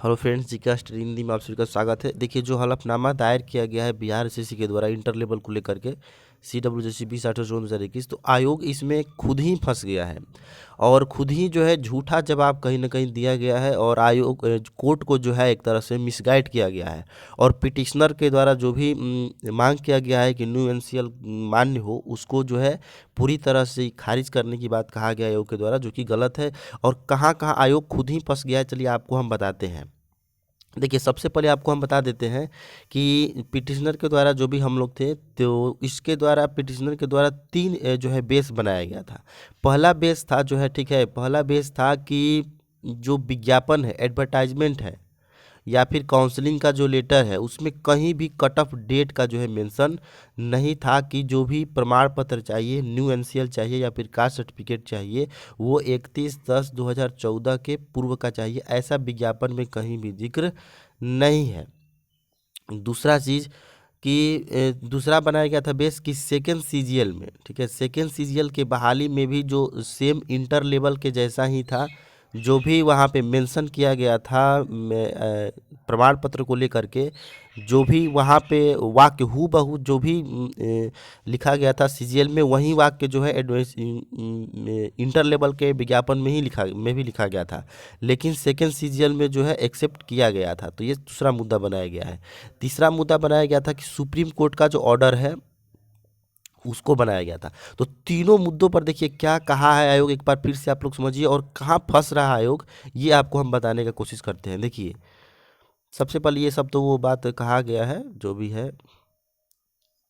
Hello friends, जी का study Hindi में आप सभी का स्वागत है। देखिए, जो हलफनामा दायर किया गया है बिहार एसएससी के द्वारा इंटर लेवल को लेकर के CWJC 20/8/2021, तो आयोग इसमें खुद ही फंस गया है और खुद ही जो है झूठा जवाब कहीं ना कहीं दिया गया है और आयोग कोर्ट को जो है एक तरह से मिसगाइड किया गया है। और पिटिशनर के द्वारा जो भी मांग किया गया है कि न्यू एनसीएल मान्य हो, उसको जो है पूरी तरह से खारिज करने की बात कहा गया आयोग के द्वारा, जो कि गलत है। और कहाँ कहाँ आयोग खुद ही फंस गया है, चलिए आपको हम बताते हैं। देखिए, सबसे पहले आपको हम बता देते हैं कि पिटिशनर के द्वारा जो भी हम लोग थे, तो इसके द्वारा पिटिशनर के द्वारा तीन जो है बेस बनाया गया था। पहला बेस था जो है, ठीक है, पहला बेस था कि जो विज्ञापन है, एडवर्टाइजमेंट है या फिर काउंसलिंग का जो लेटर है, उसमें कहीं भी कट ऑफ डेट का जो है मेंशन नहीं था कि जो भी प्रमाण पत्र चाहिए, न्यू एनसीएल चाहिए या फिर कास्ट सर्टिफिकेट चाहिए, वो 31/10/2014 के पूर्व का चाहिए। ऐसा विज्ञापन में कहीं भी जिक्र नहीं है। दूसरा चीज़ कि दूसरा बनाया गया था बेस कि सेकेंड सीजीएल में, ठीक है, सेकेंड सीजीएल के बहाली में भी जो सेम इंटर लेवल के जैसा ही था, जो भी वहाँ पे मेंशन किया गया था प्रमाण पत्र को लेकर के, जो भी वहाँ पे वाक्य हूबहू जो भी लिखा गया था सीजीएल में, वही वाक्य जो है इंटर लेवल के विज्ञापन में ही लिखा गया था, लेकिन सेकेंड सीजीएल में जो है एक्सेप्ट किया गया था। तो ये दूसरा मुद्दा बनाया गया है। तीसरा मुद्दा बनाया गया था कि सुप्रीम कोर्ट का जो ऑर्डर है उसको बनाया गया था। तो तीनों मुद्दों पर देखिए क्या कहा है आयोग, एक बार फिर से आप लोग समझिए, और कहाँ फंस रहा है आयोग, ये आपको हम बताने का कोशिश करते हैं। देखिए, सबसे पहले ये सब तो वो बात कहा गया है जो भी है।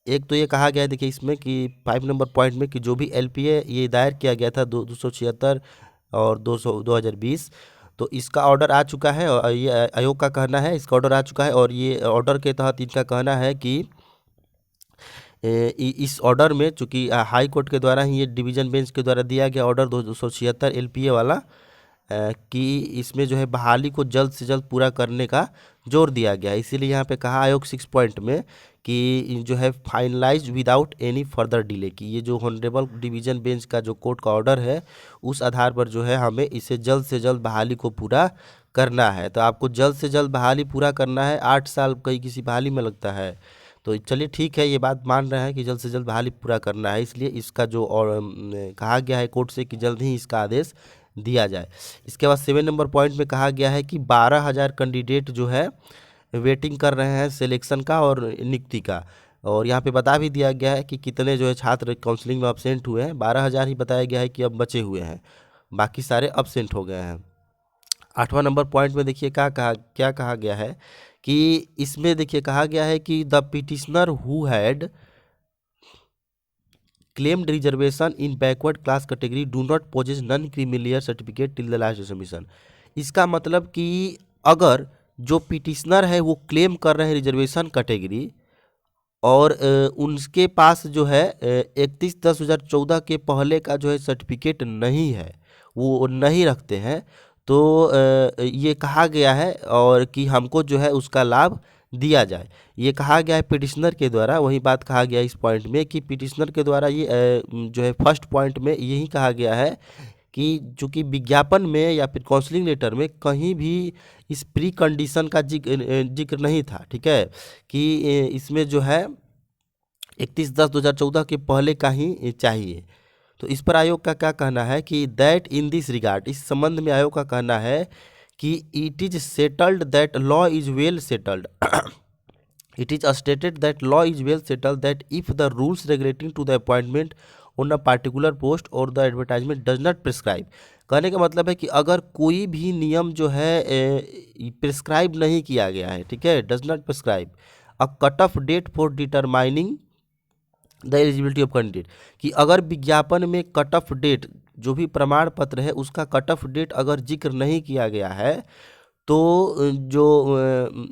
एक तो ये कहा गया है, देखिए इसमें कि 5 नंबर पॉइंट में कि जो भी एलपीए ये दायर किया गया था 276 और 2020, तो इसका ऑर्डर आ चुका है और ये आयोग का कहना है इसका ऑर्डर आ चुका है, और ये ऑर्डर के तहत इनका कहना है कि इस ऑर्डर में, चूँकि हाई कोर्ट के द्वारा ही ये डिवीज़न बेंच के द्वारा दिया गया ऑर्डर 276 एलपीए वाला, कि इसमें जो है बहाली को जल्द से जल्द पूरा करने का जोर दिया गया है। इसीलिए यहाँ पे कहा आयोग 6 पॉइंट में कि जो है finalize without any further delay, कि ये जो हॉनरेबल डिवीज़न बेंच का जो कोर्ट का ऑर्डर है, उस आधार पर जो है हमें इसे जल्द से जल्द बहाली को पूरा करना है। तो आपको जल्द से जल्द बहाली पूरा करना है। 8 साल कहीं किसी बहाली में लगता है, तो चलिए ठीक है, ये बात मान रहे हैं कि जल्द से जल्द बहाली पूरा करना है, इसलिए इसका जो और कहा गया है कोर्ट से कि जल्द ही इसका आदेश दिया जाए। इसके बाद 7 नंबर पॉइंट में कहा गया है कि 12,000 कैंडिडेट जो है वेटिंग कर रहे हैं सिलेक्शन का और नियुक्ति का, और यहाँ पे बता भी दिया गया है कि कितने जो है छात्र काउंसलिंग में अब्सेंट हुए हैं। 12,000 ही बताया गया है कि अब बचे हुए हैं, बाकी सारे अब्सेंट हो गए हैं। 8वां नंबर पॉइंट में देखिए क्या कहा गया है कि इसमें देखिए कहा गया है कि the petitioner who had claimed reservation in backward class category do not possess non creamier certificate till the last submission। इसका मतलब कि अगर जो पिटिशनर है वो क्लेम कर रहे हैं रिजर्वेशन कैटेगरी और उनके पास जो है 31/10/2014 के पहले का जो है सर्टिफिकेट नहीं है, वो नहीं रखते हैं, तो ये कहा गया है और कि हमको जो है उसका लाभ दिया जाए, ये कहा गया है पिटिशनर के द्वारा। वही बात कहा गया इस पॉइंट में कि पिटिशनर के द्वारा ये जो है फर्स्ट पॉइंट में यही कहा गया है कि चूँकि विज्ञापन में या फिर काउंसलिंग लेटर में कहीं भी इस प्री कंडीशन का जिक्र नहीं था, ठीक है, कि इसमें जो है 31/10/2014 के पहले का ही चाहिए। तो इस पर आयोग का क्या कहना है कि दैट इन दिस रिगार्ड, इस संबंध में आयोग का कहना है कि it is settled that law is well settled it is stated that law is well settled that if the rules regulating to the appointment on a particular post or the advertisement does not prescribe, कहने का मतलब है कि अगर कोई भी नियम जो है प्रिस्क्राइब नहीं किया गया है, ठीक है, does not prescribe a cut off date for determining the eligibility of candidate, कि अगर विज्ञापन में कट ऑफ डेट जो भी प्रमाण पत्र है उसका कट ऑफ डेट अगर जिक्र नहीं किया गया है, तो जो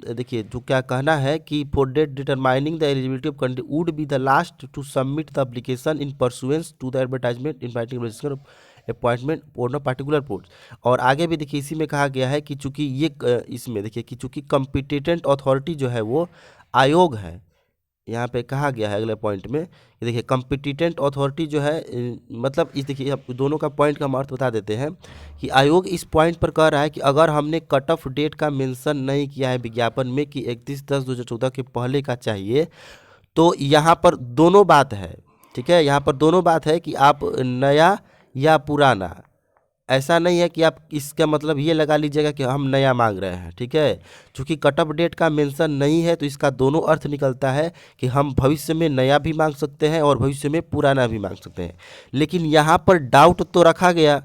देखिए जो क्या कहना है कि for date determining the eligibility of candidate would be the last to submit the application in pursuance to the advertisement inviting register appointment on a particular post. और आगे भी देखिए इसी में कहा गया है कि चूंकि ये इसमें देखिए कि चूंकि कॉम्पिटेंट अथॉरिटी जो है वो आयोग है, यहाँ पे कहा गया है अगले पॉइंट में कि देखिए कॉम्पिटिटेंट अथॉरिटी जो है मतलब इस देखिए आप दोनों का पॉइंट का हम अर्थ बता देते हैं कि आयोग इस पॉइंट पर कह रहा है कि अगर हमने कट ऑफ डेट का मेंशन नहीं किया है विज्ञापन में कि 31/10/2014 के पहले का चाहिए, तो यहाँ पर दोनों बात है। ठीक है, यहाँ पर दोनों बात है कि आप नया या पुराना, ऐसा नहीं है कि आप इसका मतलब ये लगा लीजिएगा कि हम नया मांग रहे हैं। ठीक है, चूँकि कट ऑफ डेट का मेंशन नहीं है तो इसका दोनों अर्थ निकलता है कि हम भविष्य में नया भी मांग सकते हैं और भविष्य में पुराना भी मांग सकते हैं। लेकिन यहाँ पर डाउट तो रखा गया।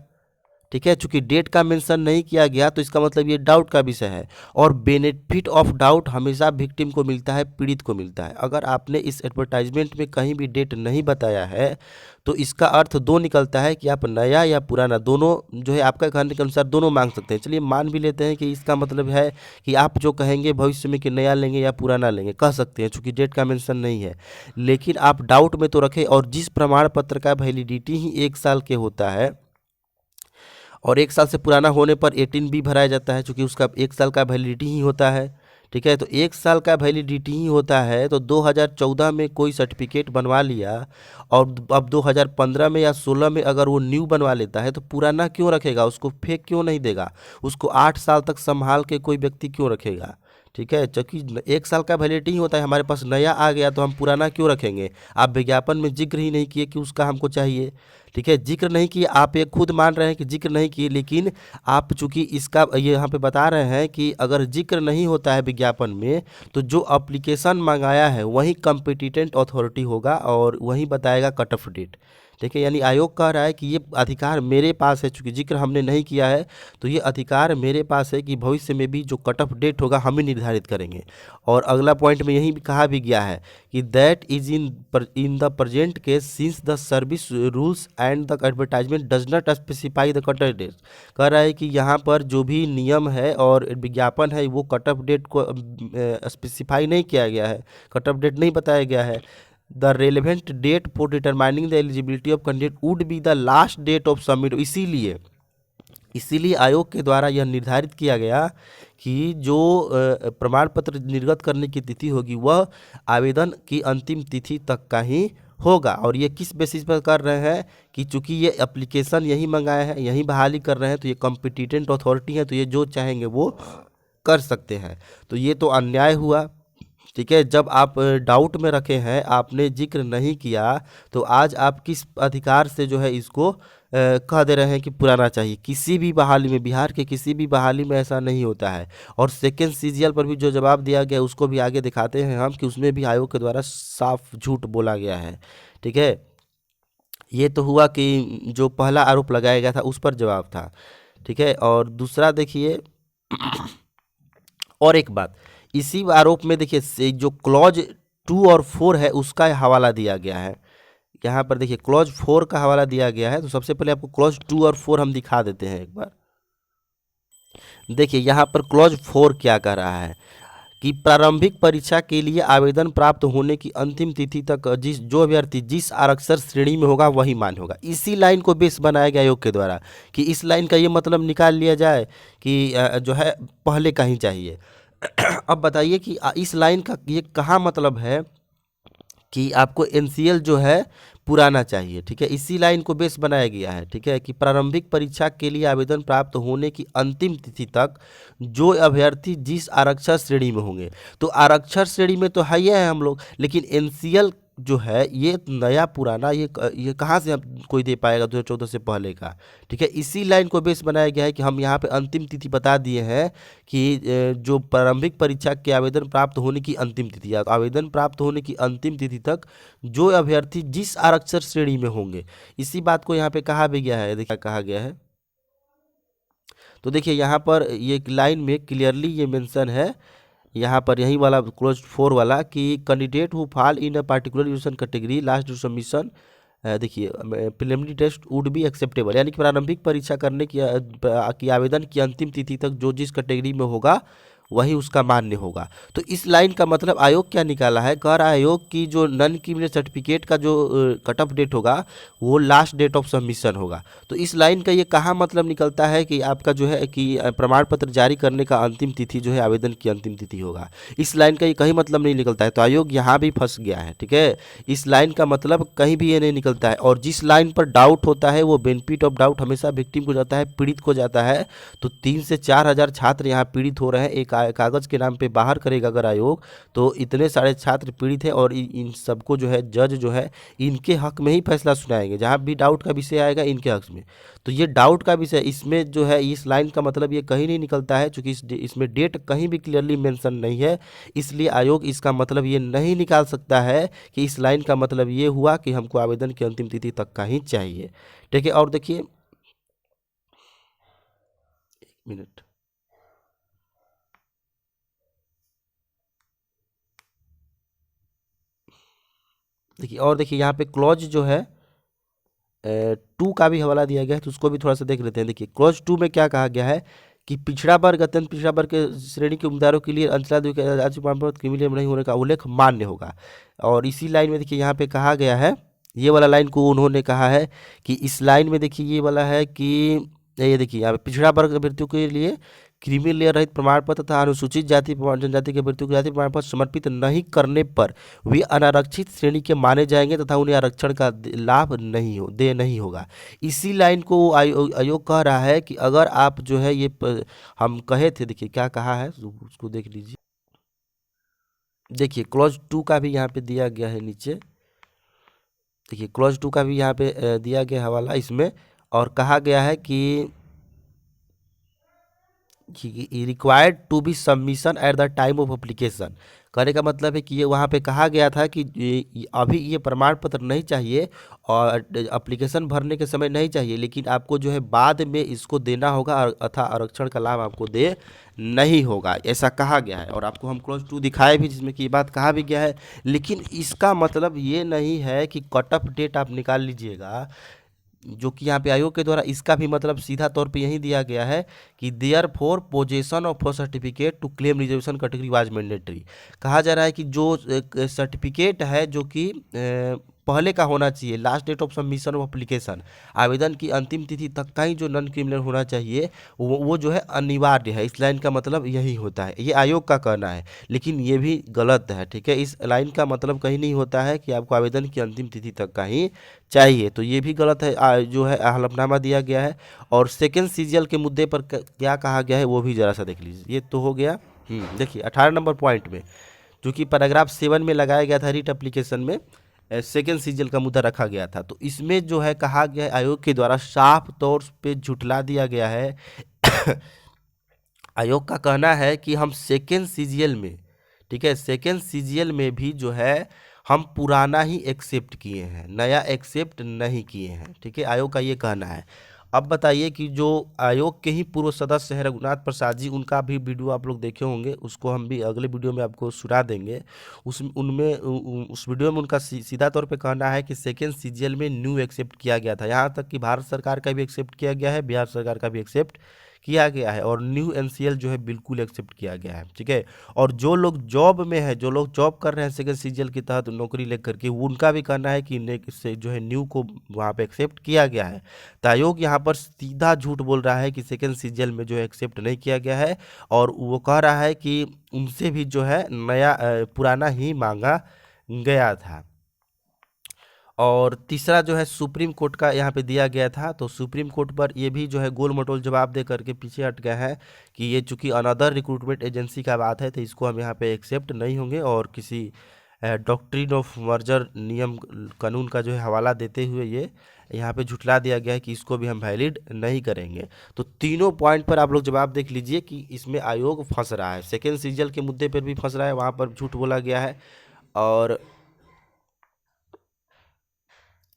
ठीक है, चूंकि डेट का मेंशन नहीं किया गया तो इसका मतलब ये डाउट का विषय है, और बेनिफिट ऑफ डाउट हमेशा विक्टिम को मिलता है, पीड़ित को मिलता है। अगर आपने इस एडवर्टाइजमेंट में कहीं भी डेट नहीं बताया है तो इसका अर्थ दो निकलता है कि आप नया या पुराना दोनों जो है आपका कहने के अनुसार दोनों मांग सकते हैं। चलिए मान भी लेते हैं कि इसका मतलब है कि आप जो कहेंगे भविष्य में कि नया लेंगे या पुराना लेंगे, कह सकते हैं चूँकि डेट का मेंशन नहीं है। लेकिन आप डाउट में तो रखें, और जिस प्रमाण पत्र का वैलिडिटी ही 1 साल के होता है और 1 साल से पुराना होने पर 18B भराया जाता है, चूँकि उसका 1 साल का वैलिडिटी ही होता है। ठीक है, तो 1 साल का वैलिडिटी ही होता है, तो 2014 में कोई सर्टिफिकेट बनवा लिया और अब 2015 में या 16 में अगर वो न्यू बनवा लेता है तो पुराना क्यों रखेगा, उसको फेंक क्यों नहीं देगा, उसको 8 साल तक संभाल के कोई व्यक्ति क्यों रखेगा। ठीक है, क्योंकि 1 साल का वैलिडिटी ही होता है, हमारे पास नया आ गया तो हम पुराना क्यों रखेंगे। आप विज्ञापन में जिक्र ही नहीं किए कि उसका हमको चाहिए। ठीक है, जिक्र नहीं किए, आप ये खुद मान रहे हैं कि जिक्र नहीं किए, लेकिन आप चूंकि इसका ये यहाँ पे बता रहे हैं कि अगर जिक्र नहीं होता है विज्ञापन में तो जो एप्लीकेशन मंगाया है वही कॉम्पिटिटेंट अथॉरिटी होगा और वही बताएगा कट ऑफ डेट। ठीक है, यानी आयोग कह रहा है कि ये अधिकार मेरे पास है, चूंकि जिक्र हमने नहीं किया है तो ये अधिकार मेरे पास है कि भविष्य में भी जो कट ऑफ डेट होगा हम ही निर्धारित करेंगे। और अगला पॉइंट में यही भी कहा भी गया है कि that is in the present case since the service rules and the advertisement does not specify the cut off date. कह रहा है कि यहाँ पर जो भी नियम है और विज्ञापन है वो कट ऑफ डेट को स्पेसिफाई नहीं किया गया है, कट ऑफ डेट नहीं बताया गया है। The relevant date for determining the eligibility of candidate would be the last date of submit. इसीलिए आयोग के द्वारा यह निर्धारित किया गया कि जो प्रमाण पत्र निर्गत करने की तिथि होगी वह आवेदन की अंतिम तिथि तक का ही होगा। और ये किस बेसिस पर कर रहे हैं कि चूंकि ये एप्लीकेशन यही मंगाए हैं, यही बहाली कर रहे हैं, तो ये कॉम्पिटिटेंट अथॉरिटी है, तो ये जो चाहेंगे वो कर सकते हैं। तो ये तो अन्याय हुआ। ठीक है, जब आप डाउट में रखे हैं, आपने जिक्र नहीं किया, तो आज आप किस अधिकार से जो है इसको कह दे रहे हैं कि पुराना चाहिए। किसी भी बहाली में, बिहार के किसी भी बहाली में ऐसा नहीं होता है। और सेकेंड सीजीएल पर भी जो जवाब दिया गया उसको भी आगे दिखाते हैं हम कि उसमें भी आयोग के द्वारा साफ झूठ बोला गया है। ठीक है, ये तो हुआ कि जो पहला आरोप लगाया गया था उस पर जवाब था। ठीक है, और दूसरा देखिए और एक बात, इसी आरोप में देखिए जो क्लॉज 2 और 4 है उसका हवाला दिया गया है। यहाँ पर देखिए क्लॉज 4 का हवाला दिया गया है, तो सबसे पहले आपको क्लॉज 2 और 4 हम दिखा देते हैं एक बार। देखिए यहाँ पर क्लॉज 4 क्या कह रहा है कि प्रारंभिक परीक्षा के लिए आवेदन प्राप्त होने की अंतिम तिथि तक जो अभ्यर्थी जिस आरक्षण श्रेणी में होगा वही मान्य होगा। इसी लाइन को बेस बनाया गया आयोग के द्वारा कि इस लाइन का ये मतलब निकाल लिया जाए कि जो है पहले का ही चाहिए। अब बताइए कि इस लाइन का ये कहाँ मतलब है कि आपको एनसीएल जो है पुराना चाहिए। ठीक है, इसी लाइन को बेस बनाया गया है। ठीक है, कि प्रारंभिक परीक्षा के लिए आवेदन प्राप्त होने की अंतिम तिथि तक जो अभ्यर्थी जिस आरक्षण श्रेणी में होंगे, तो आरक्षण श्रेणी में तो है ही है हम लोग, लेकिन एनसीएल जो है ये नया पुराना ये कहाँ से हम कोई दे पाएगा 2014 से पहले का। ठीक है, इसी लाइन को बेस बनाया गया है कि हम यहाँ पे अंतिम तिथि बता दिए हैं कि जो प्रारंभिक परीक्षा के आवेदन प्राप्त होने की अंतिम तिथि या आवेदन प्राप्त होने की अंतिम तिथि तक जो अभ्यर्थी जिस आरक्षण श्रेणी में होंगे, इसी बात को यहाँ पे कहा भी गया है। देखिए कहा गया है, तो देखिए यहाँ पर ये लाइन में क्लियरली ये मेंशन है, यहाँ पर यही वाला क्लोज 4 वाला कि candidate who fall in a particular education category last submission, देखिए preliminary test would be acceptable, यानी कि प्रारंभिक परीक्षा करने की आवेदन की अंतिम तिथि तक जो जिस कैटेगरी में होगा वही उसका मान्य होगा। तो इस लाइन का मतलब आयोग क्या निकाला है, कह रहा है आयोग की जो नॉन क्रिमिनल सर्टिफिकेट का जो कट ऑफ डेट होगा वो लास्ट डेट ऑफ सबमिशन होगा। तो इस लाइन का ये कहाँ मतलब निकलता है कि आपका जो है कि प्रमाण पत्र जारी करने का अंतिम तिथि जो है आवेदन की अंतिम तिथि होगा। इस लाइन का ये कहीं मतलब नहीं निकलता है, तो आयोग यहाँ भी फंस गया है। ठीक है, इस लाइन का मतलब कहीं भी ये नहीं निकलता है। और जिस लाइन पर डाउट होता है वो बेनिफिट ऑफ डाउट हमेशा विक्टिम को जाता है, पीड़ित को जाता है। तो 3 से 4 हज़ार छात्र यहाँ पीड़ित हो रहे हैं, एक कागज़ के नाम पे बाहर करेगा अगर आयोग, तो इतने सारे छात्र पीड़ित हैं और इन सबको जो है जज जो है इनके हक में ही फैसला सुनाएंगे, जहाँ भी डाउट का विषय आएगा इनके हक में। तो ये डाउट का विषय इसमें जो है, इस लाइन का मतलब ये कहीं नहीं निकलता है, क्योंकि इसमें डेट कहीं भी क्लियरली मेंशन नहीं है। इसलिए आयोग इसका मतलब ये नहीं निकाल सकता है कि इस लाइन का मतलब ये हुआ कि हमको आवेदन की अंतिम तिथि तक का ही चाहिए। ठीक है, और देखिए, एक मिनट, देखिए और देखिए यहाँ पे क्लॉज जो है 2 का भी हवाला दिया गया है, तो उसको भी थोड़ा सा देख लेते हैं। देखिए क्लॉज 2 में क्या कहा गया है कि पिछड़ा वर्ग अत्यंत पिछड़ा वर्ग के श्रेणी के उम्मीदवारों के लिए अंतराल राज्य प्रमाण पत्र क्रिमिनल नहीं होने का उल्लेख मान्य होगा। और इसी लाइन में देखिए यहाँ पे कहा गया है, ये वाला लाइन को उन्होंने कहा है कि इस लाइन में देखिए ये वाला है कि ये देखिए यहाँ पे पिछड़ा वर्ग अभ्यर्थियों के लिए क्रीमी लेयर रहित प्रमाण पत्र तथा अनुसूचित जाति जनजाति के अभ्यर्थियों को जाति प्रमाण पत्र समर्पित नहीं करने पर वे अनारक्षित श्रेणी के माने जाएंगे तथा उन्हें आरक्षण का लाभ नहीं होगा। इसी लाइन को आयोग कह रहा है कि अगर आप जो है ये हम कहे थे, देखिए क्या कहा है उसको देख लीजिए। देखिए क्लॉज 2 का भी यहाँ पे दिया गया है नीचे, देखिए क्लॉज 2 का भी यहाँ पे दिया गया हवाला इसमें, और कहा गया है कि required to be submission at the time of application. कहने का मतलब है कि ये वहाँ पे कहा गया था कि अभी ये प्रमाण पत्र नहीं चाहिए और एप्लीकेशन भरने के समय नहीं चाहिए, लेकिन आपको जो है बाद में इसको देना होगा अथा आरक्षण का लाभ आपको दे नहीं होगा, ऐसा कहा गया है। और आपको हम क्लॉज 2 दिखाए भी जिसमें कि ये बात कहा भी गया है। लेकिन इसका मतलब ये नहीं है कि कट ऑफ डेट आप निकाल लीजिएगा, जो कि यहाँ पे आयोग के द्वारा इसका भी मतलब सीधा तौर पे यही दिया गया है कि therefore possession of certificate to claim reservation category was mandatory. कहा जा रहा है कि जो सर्टिफिकेट है जो कि पहले का होना चाहिए, last date of submission of application, आवेदन की अंतिम तिथि तक का ही जो नॉन क्रिमिनल होना चाहिए वो जो है अनिवार्य है। इस लाइन का मतलब यही होता है, ये आयोग का कहना है, लेकिन ये भी गलत है। ठीक है, इस लाइन का मतलब कहीं नहीं होता है कि आपको आवेदन की अंतिम तिथि तक का ही चाहिए, तो ये भी गलत है। जो है हलफनामा दिया गया है। और सेकेंड सीजीएल के मुद्दे पर क्या कहा गया है वो भी ज़रा सा देख लीजिए। ये तो हो गया। देखिए 18 नंबर पॉइंट में, जो कि पैराग्राफ 7 में लगाया गया था, रीट एप्लीकेशन में सेकेंड सीजीएल का मुद्दा रखा गया था, तो इसमें जो है कहा गया है आयोग के द्वारा साफ तौर पे झुठला दिया गया है। आयोग का कहना है कि हम सेकेंड सीजीएल में, ठीक है, सेकेंड सीजीएल में भी जो है हम पुराना ही एक्सेप्ट किए हैं, नया एक्सेप्ट नहीं किए हैं। ठीक है, आयोग का ये कहना है। अब बताइए कि जो आयोग के ही पूर्व सदस्य हैं रघुनाथ प्रसाद जी, उनका भी वीडियो आप लोग देखे होंगे, उसको हम भी अगले वीडियो में आपको सुना देंगे। उस वीडियो में उनका सीधा तौर पे कहना है कि सेकेंड सीजीएल में न्यू एक्सेप्ट किया गया था, यहाँ तक कि भारत सरकार का भी एक्सेप्ट किया गया है, बिहार सरकार का भी एक्सेप्ट किया गया है, और न्यू एनसीएल जो है बिल्कुल एक्सेप्ट किया गया है। ठीक है, और जो लोग जॉब में है, जो लोग जॉब कर रहे हैं सेकेंड सीजीएल के तहत नौकरी लेकर के, उनका भी कहना है कि से जो है न्यू को वहाँ पे एक्सेप्ट किया गया है। तो आयोग यहाँ पर सीधा झूठ बोल रहा है कि सेकेंड सीजीएल में जो है एक्सेप्ट नहीं किया गया है, और वो कह रहा है कि उनसे भी जो है नया पुराना ही मांगा गया था। और तीसरा जो है सुप्रीम कोर्ट का यहाँ पे दिया गया था, तो सुप्रीम कोर्ट पर ये भी जो है गोल मटोल जवाब दे करके पीछे हट गया है कि ये चूंकि अनदर रिक्रूटमेंट एजेंसी का बात है, तो इसको हम यहाँ पे एक्सेप्ट नहीं होंगे, और किसी डॉक्ट्रिन ऑफ मर्जर नियम कानून का जो है हवाला देते हुए ये यहाँ पे झुठला दिया गया है कि इसको भी हम वैलिड नहीं करेंगे। तो तीनों पॉइंट पर आप लोग जवाब देख लीजिए कि इसमें आयोग फंस रहा है, सेकेंड सीजीएल के मुद्दे पर भी फंस रहा है, वहाँ पर झूठ बोला गया है, और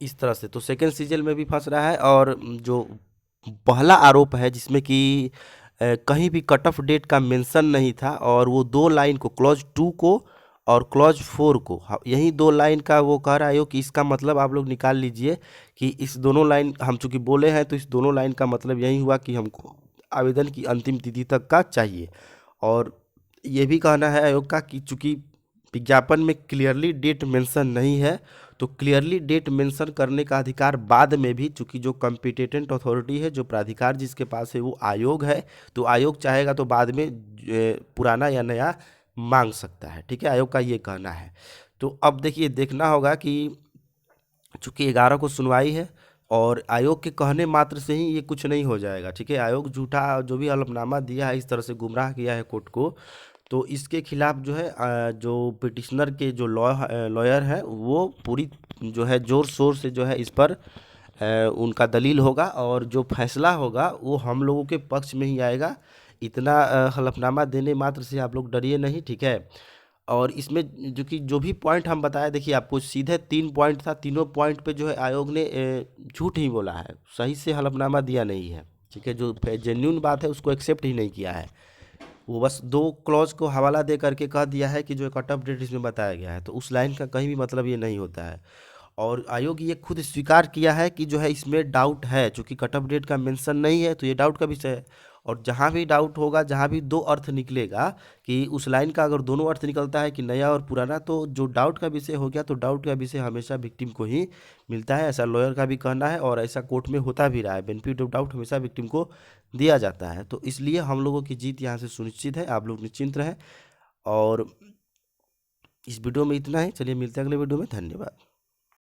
इस तरह से तो सेकेंड सीजन में भी फंस रहा है। और जो पहला आरोप है जिसमें कि कहीं भी कट ऑफ डेट का मेंशन नहीं था, और वो 2 लाइन को, क्लॉज 2 को और क्लॉज 4 को, यही 2 लाइन का वो कह रहा है कि इसका मतलब आप लोग निकाल लीजिए कि इस दोनों लाइन हम चूंकि बोले हैं, तो इस दोनों लाइन का मतलब यही हुआ कि हमको आवेदन की अंतिम तिथि तक का चाहिए। और ये भी कहना है आयोग का कि चूंकि विज्ञापन में क्लियरली डेट मेंशन नहीं है, तो क्लियरली डेट मेंशन करने का अधिकार बाद में भी, चूंकि जो कॉम्पिटेंट अथॉरिटी है, जो प्राधिकार जिसके पास है वो आयोग है, तो आयोग चाहेगा तो बाद में पुराना या नया मांग सकता है। ठीक है, आयोग का ये कहना है। तो अब देखिए, देखना होगा कि चूंकि 11 को सुनवाई है और आयोग के कहने मात्र से ही ये कुछ नहीं हो जाएगा। ठीक है, आयोग झूठा जो भी हलफनामा दिया है, इस तरह से गुमराह किया है कोर्ट को, तो इसके खिलाफ जो है जो पिटिशनर के जो लॉयर हैं वो पूरी जो है जोर शोर से जो है इस पर उनका दलील होगा, और जो फैसला होगा वो हम लोगों के पक्ष में ही आएगा। इतना हलफनामा देने मात्र से आप लोग डरिए नहीं। ठीक है, और इसमें जो भी पॉइंट हम बताए, देखिए आपको सीधे 3 पॉइंट था, तीनों पॉइंट पे जो है आयोग ने झूठ ही बोला है, सही से हलफनामा दिया नहीं है। ठीक है, जो जेन्यून बात है उसको एक्सेप्ट ही नहीं किया है। वो बस 2 क्लॉज को हवाला दे करके कह दिया है कि जो कट ऑफ डेट इसमें बताया गया है, तो उस लाइन का कहीं भी मतलब ये नहीं होता है। और आयोग ये खुद स्वीकार किया है कि जो है इसमें डाउट है, चूंकि कट ऑफ डेट का मेंशन नहीं है तो ये डाउट का विषय है। और जहाँ भी डाउट होगा, जहाँ भी 2 अर्थ निकलेगा, कि उस लाइन का अगर दोनों अर्थ निकलता है कि नया और पुराना, तो जो डाउट का विषय हो गया, तो डाउट का विषय हमेशा विक्टिम को ही मिलता है, ऐसा लॉयर का भी कहना है, और ऐसा कोर्ट में होता भी रहा है। बेनिफिट ऑफ डाउट हमेशा विक्टिम को दिया जाता है। तो इसलिए हम लोगों की जीत यहाँ से सुनिश्चित है, आप लोग निश्चिंत रहें। और इस वीडियो में इतना ही, चलिए मिलते हैं अगले वीडियो में, धन्यवाद।